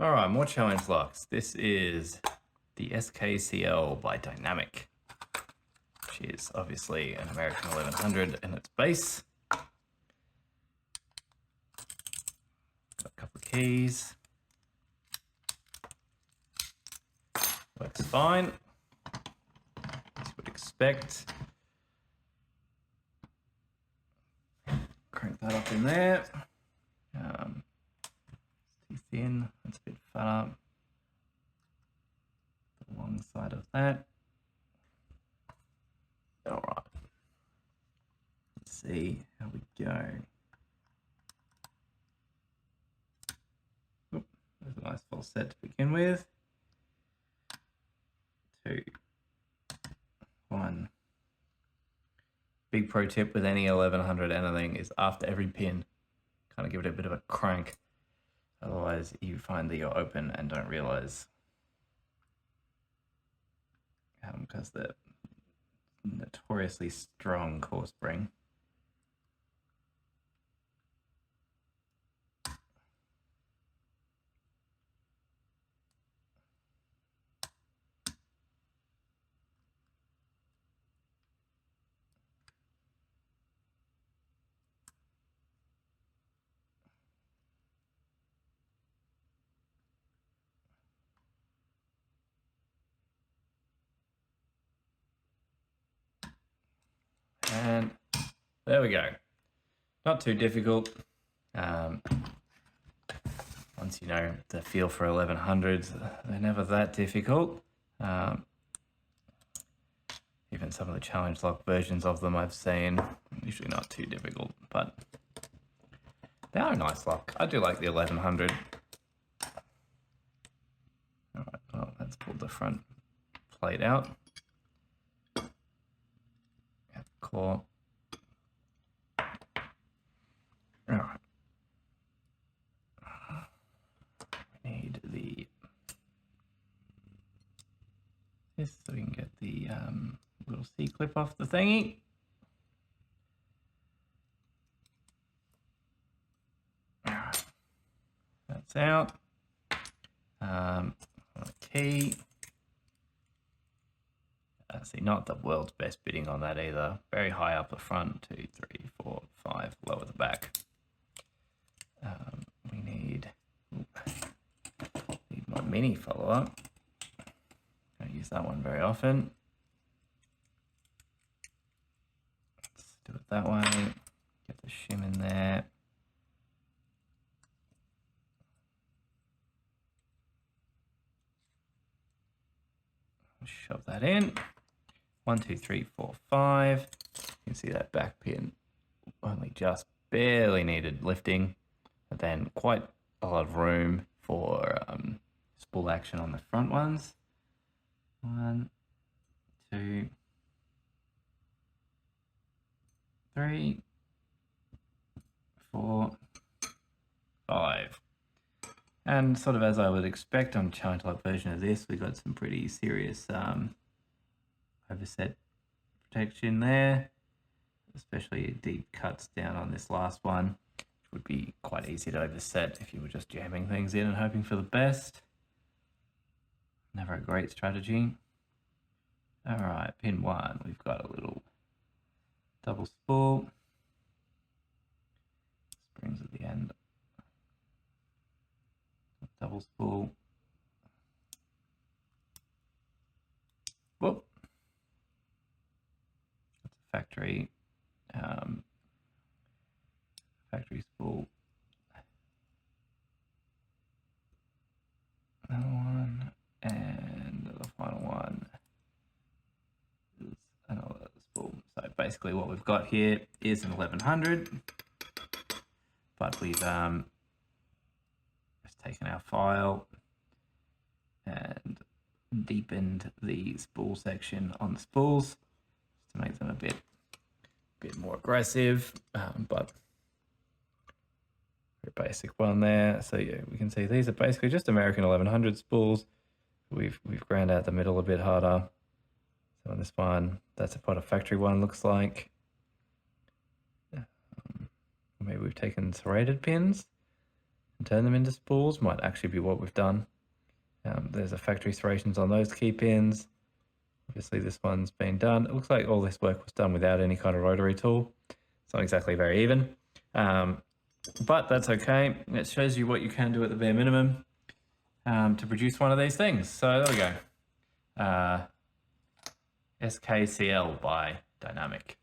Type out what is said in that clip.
All right, more challenge locks. This is the SKCL by Dynamic, which is obviously an American 1100 in its base. Got a couple of keys. Works fine, as you would expect. Crank that up in there. Too thin, that's a bit fat up. The long side of that. All right. Let's see how we go. Oop, there's a nice full set to begin with. 2, 1. Big pro tip with any 1100 anything is after every pin, kind of give it a bit of a crank. Otherwise, you find that you're open and don't realize, because they're notoriously strong core spring. And there we go. Not too difficult. Once you know the feel for 1100s, they're never that difficult. Even some of the challenge lock versions of them I've seen, usually not too difficult, but they are a nice lock. I do like the 1100. All right, well, let's pull the front plate out. Core. All right. We need this so we can get the little C clip off the thingy. All right. That's out. Key. See, not the world's best bidding on that either. Very high up the front, 2, 3, 4, 5, lower the back. We need my mini follow-up. I don't use that one very often. Let's do it that way. Get the shim in there. Shove that in. 1, 2, 3, 4, 5. You can see that back pin only just barely needed lifting, but then quite a lot of room for spool action on the front ones. 1, 2, 3, 4, 5. And sort of as I would expect on a challenge lock version of this, we got some pretty serious overset protection there, especially deep cuts down on this last one, which would be quite easy to overset if you were just jamming things in and hoping for the best. Never a great strategy. All right, pin 1, we've got a little double spool, springs at the end, double spool. Whoop. That's a factory spool. Another one, and the final one is another spool. So basically what we've got here is an 1100, but we've just taken our file and deepened the spool section on the spools to make them a bit more aggressive, but very basic one there. So yeah, we can see these are basically just American 1100 spools. We've ground out the middle a bit harder. So on this one, that's what a factory one looks like. Maybe we've taken serrated pins and turn them into spools. Might actually be what we've done. There's a factory serrations on those key pins. Obviously this one's been done. It looks like all this work was done without any kind of rotary tool. It's not exactly very even, but that's okay. It shows you what you can do at the bare minimum to produce one of these things. So there we go. SKCL by Dynamic.